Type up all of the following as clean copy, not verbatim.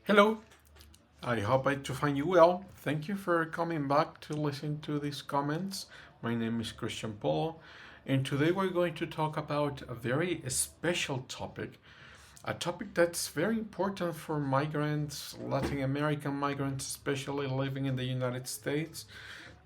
Hello, I hope to find you well. Thank you for coming back to listen to these comments. My name is Christian Paul, and today we're going to talk about a very special topic, a topic that's very important for migrants, Latin American migrants, especially living in the United States,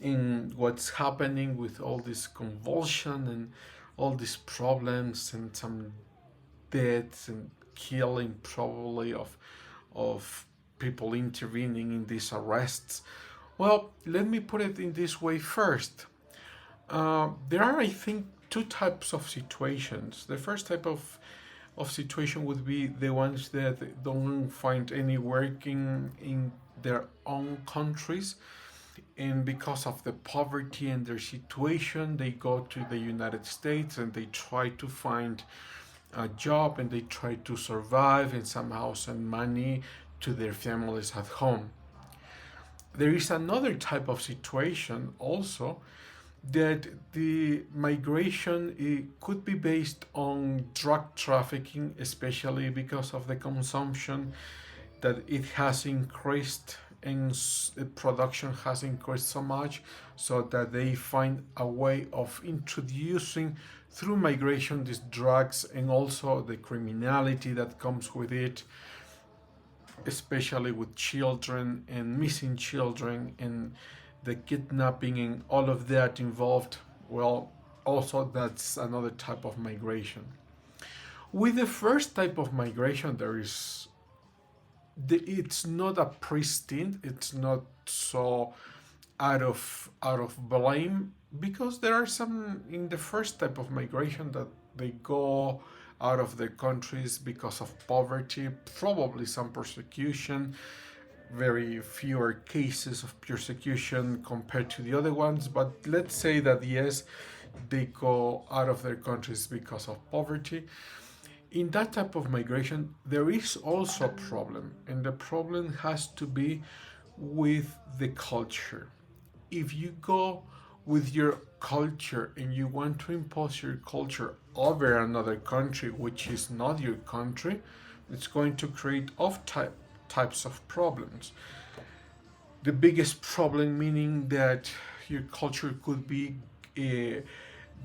in what's happening with all this convulsion and all these problems and some deaths and killing probably of people intervening in these arrests. Well, let me put it in this way first. There are, I think, two types of situations. The first type of situation would be the ones that don't find any work in their own countries, and because of the poverty and their situation, they go to the United States and they try to find a job and they try to survive and somehow send money to their families at home. There is another type of situation also that the migration could be based on drug trafficking, especially because of the consumption that it has increased and production has increased so much, so that they find a way of introducing through migration these drugs and also the criminality that comes with it, especially with children and missing children and the kidnapping and all of that involved. Well, also that's another type of migration. With the first type of migration, it's not a pristine, it's not so out of blame, because there are some in the first type of migration that they go out of their countries because of poverty, probably some persecution, very fewer cases of persecution compared to the other ones, but let's say that yes, they go out of their countries because of poverty. In that type of migration, there is also a problem, and the problem has to be with the culture. If you go with your culture and you want to impose your culture over another country which is not your country, it's going to create types of problems. The biggest problem meaning that your culture could be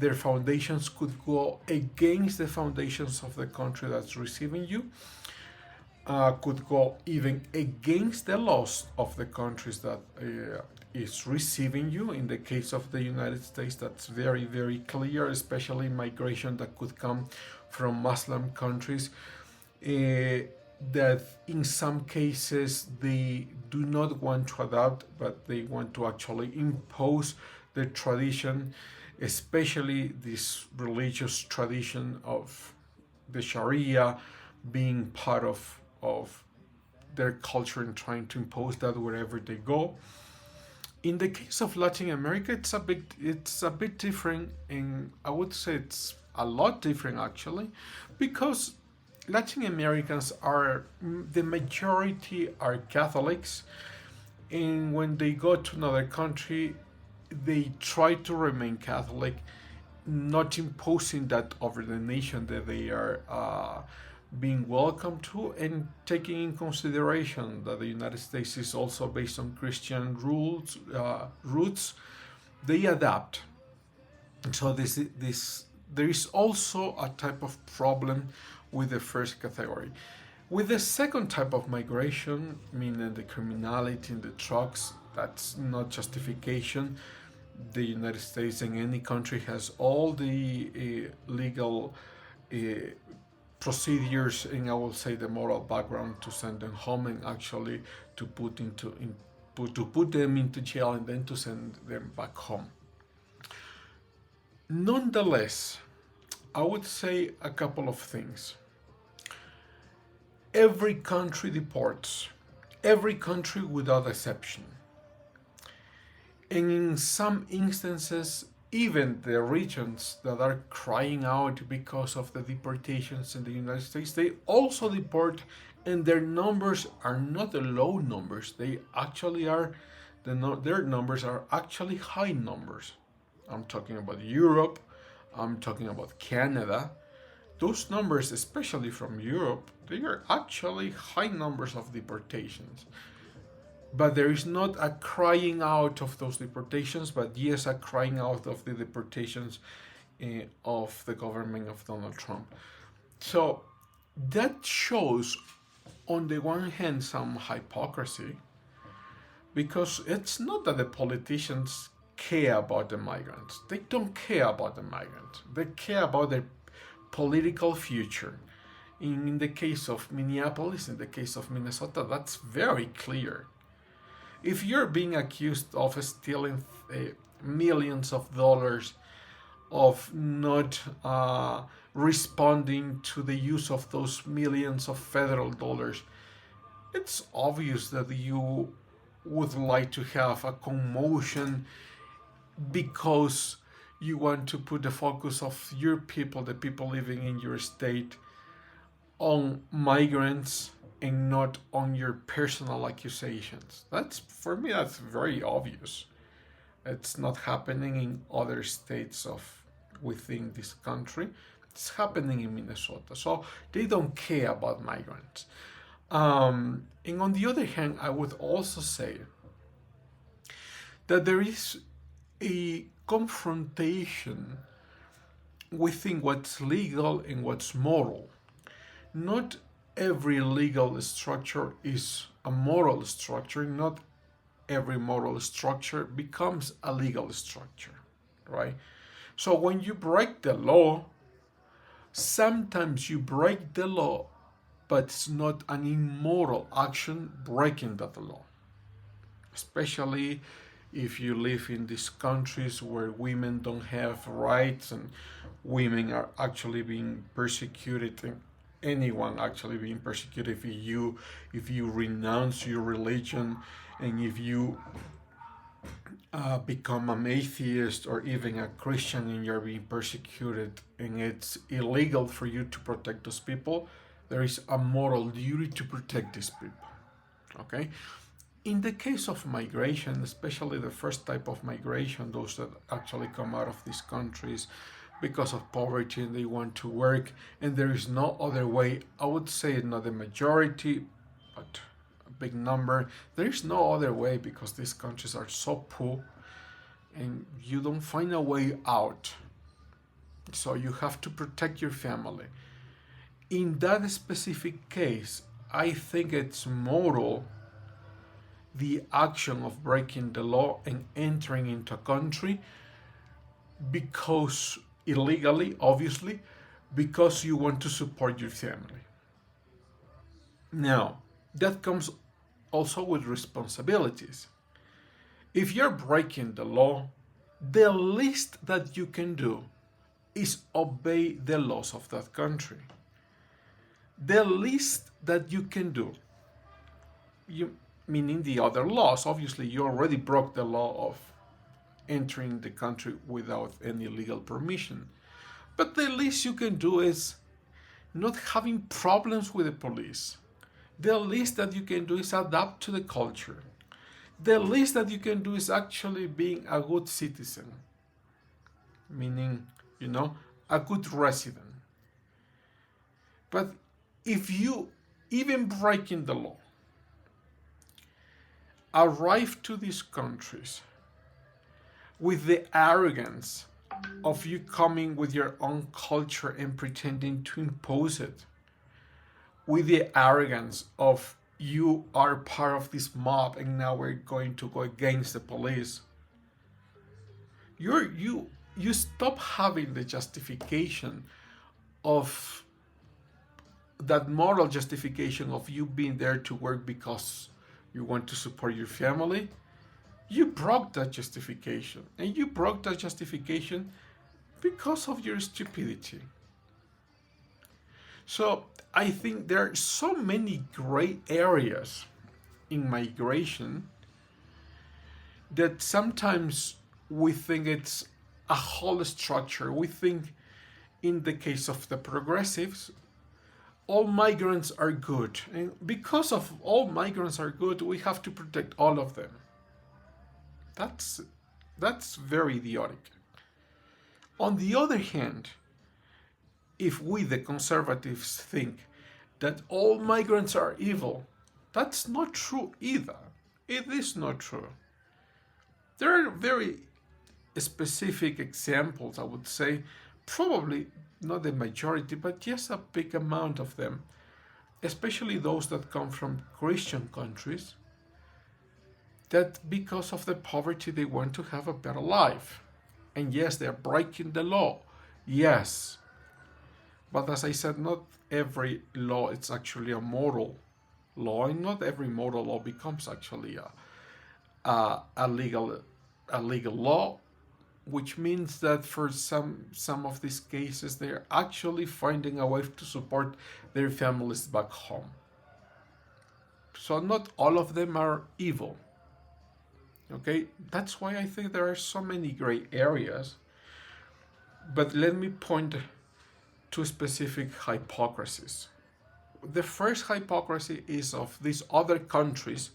their foundations could go against the foundations of the country that's receiving you, could go even against the laws of the countries that is receiving you. In the case of the United States, that's very, very clear, especially migration that could come from Muslim countries. That in some cases they do not want to adapt, but they want to actually impose the tradition, especially this religious tradition of the Sharia being part of their culture and trying to impose that wherever they go. In the case of Latin America, it's a bit different, and I would say it's a lot different actually, because Latin Americans are the majority are Catholics, and when they go to another country, they try to remain Catholic, not imposing that over the nation that they are being welcome to, and taking in consideration that the United States is also based on Christian roots, they adapt. So this there is also a type of problem with the first category. With the second type of migration, meaning the criminality and the drugs, that's not justification. The United States and any country has all the legal uh, procedures, and I will say the moral background to send them home and actually to put them into jail and then to send them back home. Nonetheless, I would say a couple of things. Every country deports, every country without exception. And in some instances, even the regions that are crying out because of the deportations in the United States, they also deport, and their numbers are not the low numbers. They actually are, their numbers are actually high numbers. I'm talking about Europe, I'm talking about Canada, those numbers, especially from Europe, they are actually high numbers of deportations. But there is not a crying out of those deportations, but yes, a crying out of the deportations of the government of Donald Trump. So that shows, on the one hand, some hypocrisy, because it's not that the politicians care about the migrants. They don't care about the migrants. They care about their political future. In the case of Minneapolis, in the case of Minnesota, that's very clear. If you're being accused of stealing millions of dollars, of not responding to the use of those millions of federal dollars, it's obvious that you would like to have a commotion because you want to put the focus of your people, the people living in your state, on migrants and not on your personal accusations. That's, for me, that's very obvious. It's not happening in other states of within this country. It's happening in Minnesota. So they don't care about migrants. And on the other hand, I would also say that there is a confrontation within what's legal and what's moral. Not every legal structure is a moral structure. Not every moral structure becomes a legal structure, right? So when you break the law, sometimes you break the law, but it's not an immoral action breaking that law. Especially if you live in these countries where women don't have rights and women are actually being persecuted, and anyone actually being persecuted if you renounce your religion, and if you become an atheist or even a Christian and you're being persecuted and it's illegal for you to protect those people, there is a moral duty to protect these people. Okay? In the case of migration, especially the first type of migration, those that actually come out of these countries because of poverty and they want to work and there is no other way, I would say not the majority, but a big number, there is no other way because these countries are so poor and you don't find a way out. So you have to protect your family. In that specific case, I think it's moral, the action of breaking the law and entering into a country because illegally, obviously, because you want to support your family. Now, that comes also with responsibilities. If you're breaking the law, the least that you can do is obey the laws of that country. The least that you can do, meaning the other laws. Obviously, you already broke the law of entering the country without any legal permission. But the least you can do is not having problems with the police. The least that you can do is adapt to the culture. The least that you can do is actually being a good citizen, meaning, a good resident. But if you, even breaking the law, arrive to these countries with the arrogance of you coming with your own culture and pretending to impose it, with the arrogance of you are part of this mob and now we're going to go against the police, you stop having the justification of that moral justification of you being there to work because you want to support your family. You broke that justification, and you broke that justification because of your stupidity. So I think there are so many gray areas in migration that sometimes we think it's a whole structure. We think in the case of the progressives, all migrants are good. And because of all migrants are good, we have to protect all of them. That's very idiotic. On the other hand, if we, the conservatives, think that all migrants are evil, that's not true either. It is not true. There are very specific examples, I would say, probably not the majority, but yes, a big amount of them, especially those that come from Christian countries, that because of the poverty they want to have a better life. And yes, they're breaking the law. Yes. But as I said, not every law is actually a moral law, and not every moral law becomes actually a legal law, which means that for some of these cases they're actually finding a way to support their families back home. So not all of them are evil. Okay, that's why I think there are so many gray areas. But let me point to specific hypocrisies. The first hypocrisy is of these other countries,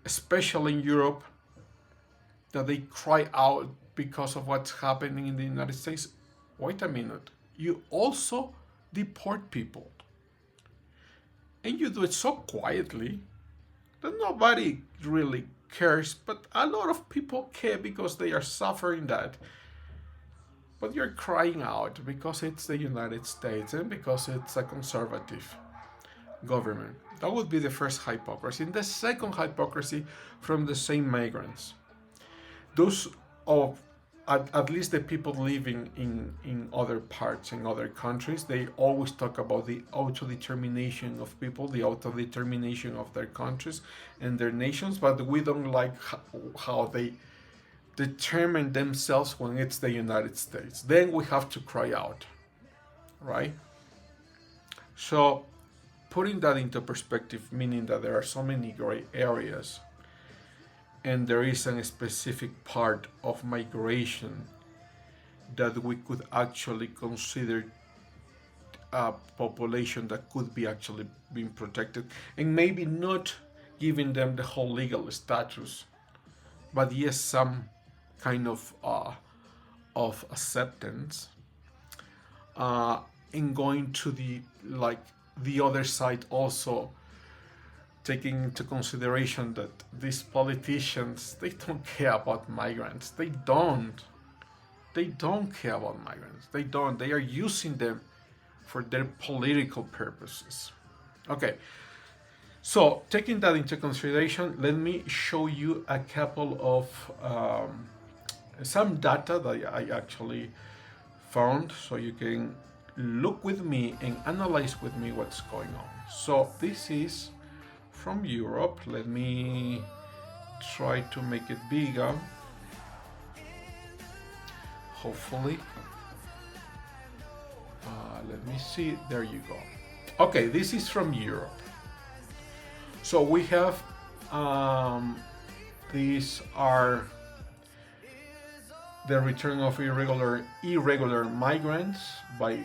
especially in Europe, that they cry out because of what's happening in the United States. Wait a minute, you also deport people. And you do it so quietly that nobody really cares, but a lot of people care because they are suffering that. But you're crying out because it's the United States and because it's a conservative government. That would be the first hypocrisy. And the second hypocrisy from the same migrants. Those of at least the people living in other parts, in other countries, they always talk about the autodetermination of people, the autodetermination of their countries and their nations, but we don't like how they determine themselves when it's the United States. Then we have to cry out, right? So putting that into perspective, meaning that there are so many gray areas, and there is a specific part of migration that we could actually consider a population that could be actually being protected, and maybe not giving them the whole legal status, but yes, some kind of acceptance, and going to the other side also, taking into consideration that these politicians, they don't care about migrants. They don't care about migrants. They are using them for their political purposes. Okay, so taking that into consideration, let me show you a couple of some data that I actually found, so you can look with me and analyze with me what's going on. So this is from Europe. Let me try to make it bigger, hopefully. Let me see, there you go. Okay, this is from Europe. So we have these are the return of irregular migrants by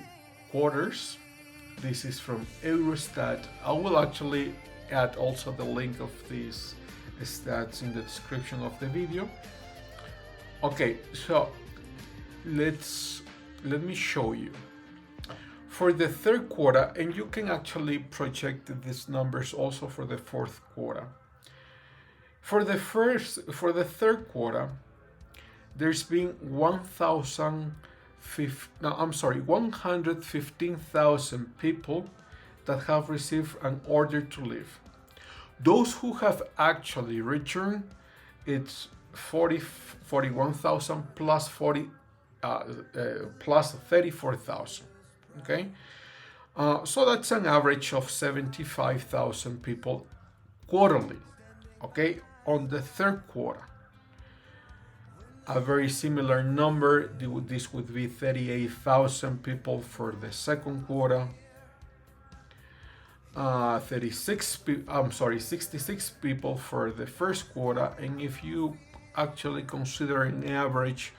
quarters. This is from Eurostat. I will actually add also the link of these stats in the description of the video. Okay, so let me show you for the third quarter, and you can actually project these numbers also for the fourth quarter. For the third quarter, there's been 115,000 people that have received an order to leave. Those who have actually returned, it's 41,000 plus 34,000. Okay, so that's an average of 75,000 people quarterly. Okay, on the third quarter, a very similar number. This would be 38,000 people for the second quarter. 66 people for the first quarter, and if you actually consider an average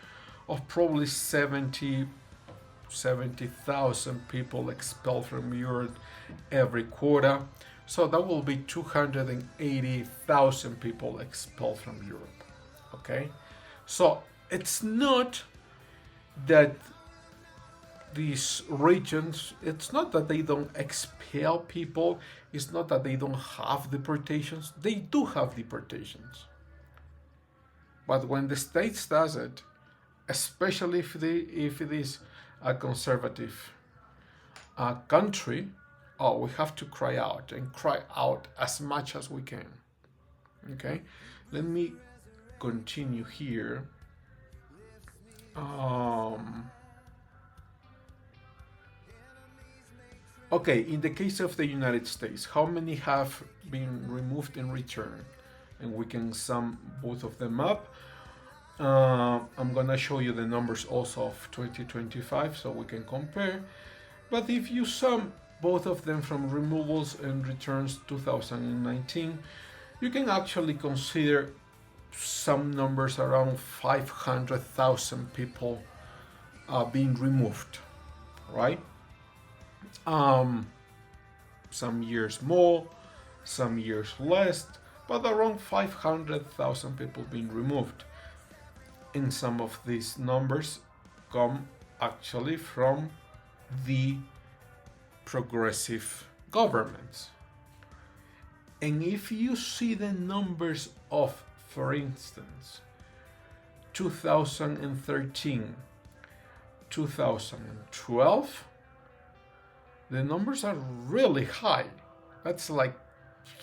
of probably 70,000 people expelled from Europe every quarter, so that will be 280,000 people expelled from Europe. Okay, so it's not that these regions, it's not that they don't expel people, it's not that they don't have deportations. They do have deportations. But when the states does it, especially if it is a conservative country, oh, we have to cry out and cry out as much as we can. Okay, let me continue here. Okay, in the case of the United States, how many have been removed in return? And we can sum both of them up. I'm gonna show you the numbers also of 2025 so we can compare. But if you sum both of them from removals and returns 2019, you can actually consider some numbers around 500,000 people being removed, right? Some years more, some years less, but around 500,000 people being removed. And some of these numbers come actually from the progressive governments. And if you see the numbers of, for instance, 2013, 2012, the numbers are really high. That's like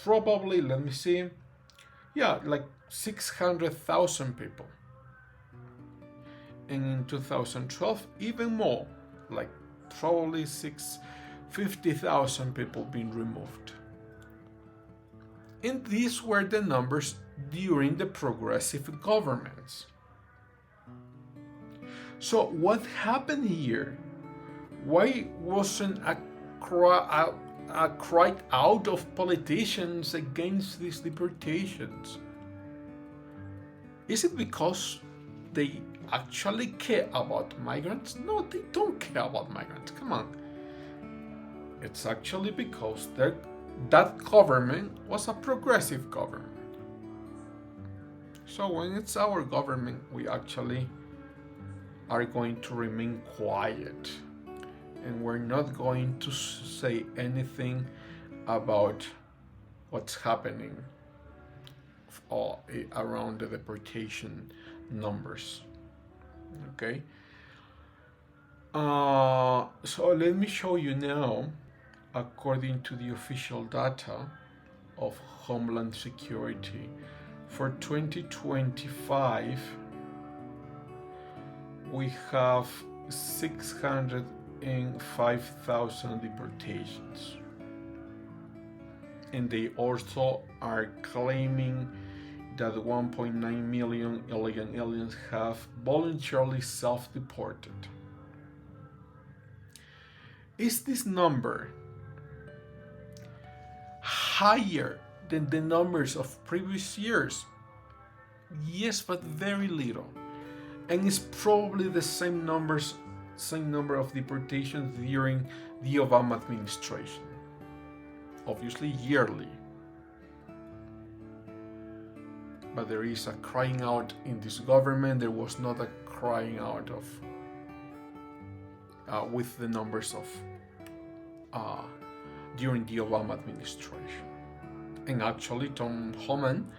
probably, let me see, yeah, like 600,000 people. And in 2012, even more, like probably 50,000 people being removed. And these were the numbers during the progressive governments. So what happened here? Why wasn't a cry out of politicians against these deportations? Is it because they actually care about migrants? No, they don't care about migrants. Come on. It's actually because that government was a progressive government. So when it's our government, we actually are going to remain quiet. And we're not going to say anything about what's happening around the deportation numbers. Okay. So let me show you now, according to the official data of Homeland Security, for 2025, we have 605,000 deportations. And they also are claiming that 1.9 million illegal aliens have voluntarily self-deported. Is this number higher than the numbers of previous years? Yes, but very little. And it's probably the same number of deportations during the Obama administration. Obviously yearly. But there is a crying out in this government. There was not a crying out of with the numbers of during the Obama administration. And actually Tom Homan,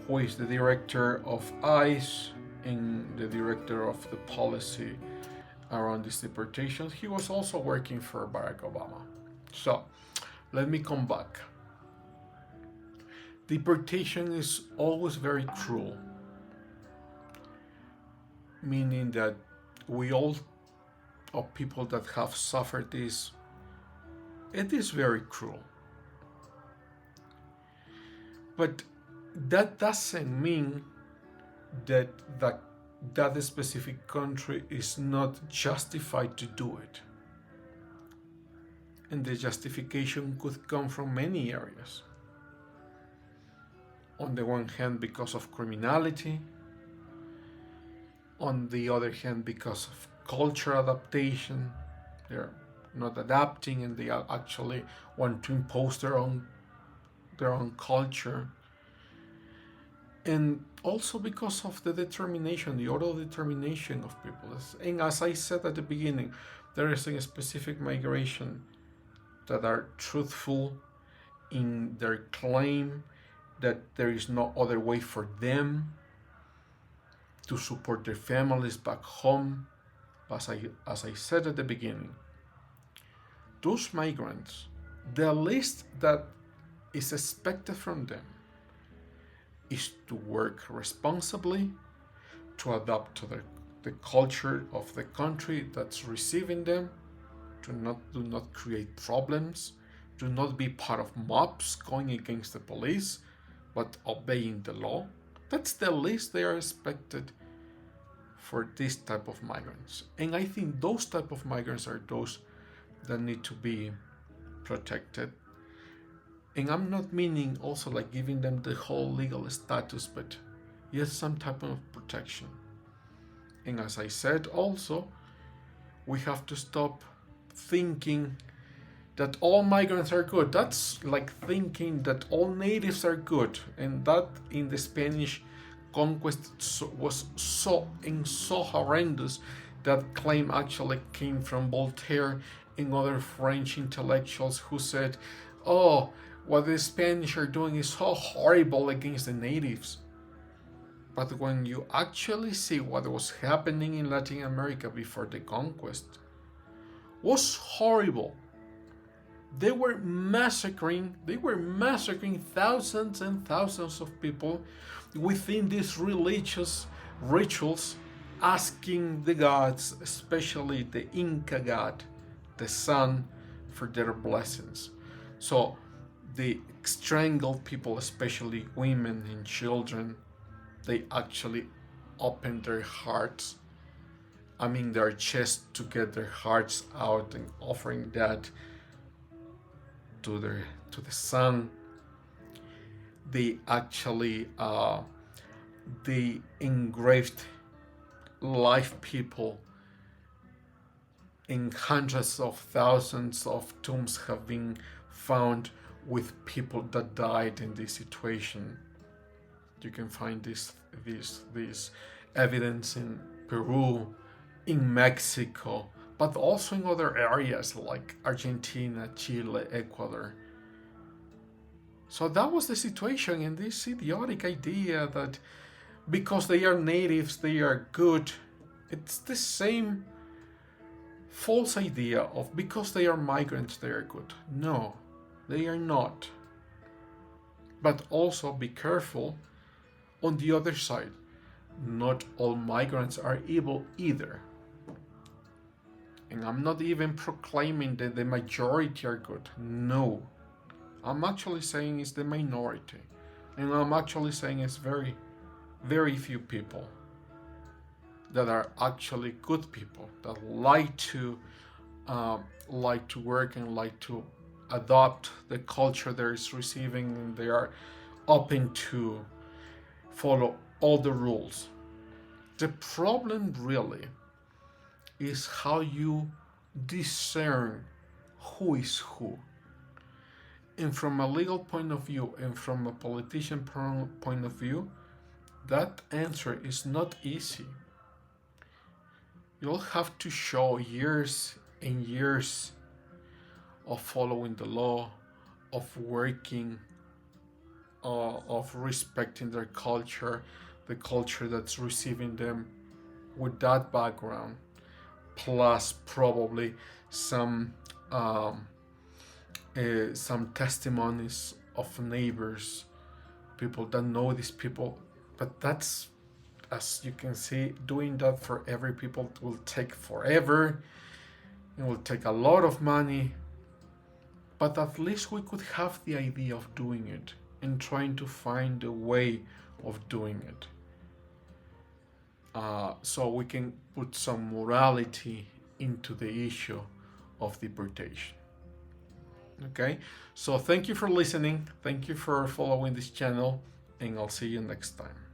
who is the director of ICE and the director of the policy around these deportations, he was also working for Barack Obama. So let me come back. Deportation is always very cruel, meaning that we all, of people that have suffered this, it is very cruel. But that doesn't mean that that specific country is not justified to do it. And the justification could come from many areas. On the one hand, because of criminality. On the other hand, because of culture adaptation. They're not adapting and they actually want to impose their own culture. And also because of the determination, the auto-determination of people. And as I said at the beginning, there is a specific migration that are truthful in their claim that there is no other way for them to support their families back home. As I said at the beginning, those migrants, the least that is expected from them is to work responsibly, to adapt to the culture of the country that's receiving them, do not create problems, do not be part of mobs going against the police, but obeying the law. That's the least they are expected for this type of migrants. And I think those type of migrants are those that need to be protected. And I'm not meaning also like giving them the whole legal status, but yes, some type of protection. And as I said also, we have to stop thinking that all migrants are good. That's like thinking that all natives are good, and that in the Spanish conquest was so horrendous. That claim actually came from Voltaire and other French intellectuals who said, "Oh, what the Spanish are doing is so horrible against the natives." But when you actually see what was happening in Latin America before the conquest, was horrible. They were massacring thousands and thousands of people within these religious rituals, asking the gods, especially the Inca god, the sun, for their blessings. So they strangled people, especially women and children. They actually opened their hearts, their chest, to get their hearts out and offering that to the sun. They actually they engraved live people, and hundreds of thousands of tombs have been found with people that died in this situation. You can find this evidence in Peru, in Mexico, but also in other areas like Argentina, Chile, Ecuador. So that was the situation, and this idiotic idea that because they are natives, they are good. It's the same false idea of because they are migrants, they are good. No, they are not. But also be careful on the other side. Not all migrants are evil either. And I'm not even proclaiming that the majority are good. No. I'm actually saying it's the minority. And I'm actually saying it's very, very few people that are actually good people, that like to work and like to adopt the culture they're receiving, and they are open to follow all the rules. The problem really is how you discern who is who. And from a legal point of view and from a politician point of view, that answer is not easy. You'll have to show years and years of following the law, of working, of respecting their culture, the culture that's receiving them, with that background, plus probably some testimonies of neighbors, people that know these people. But that's, as you can see, doing that for every people will take forever. It will take a lot of money. But at least we could have the idea of doing it and trying to find a way of doing it. So we can put some morality into the issue of deportation. Okay, so thank you for listening, thank you for following this channel, and I'll see you next time.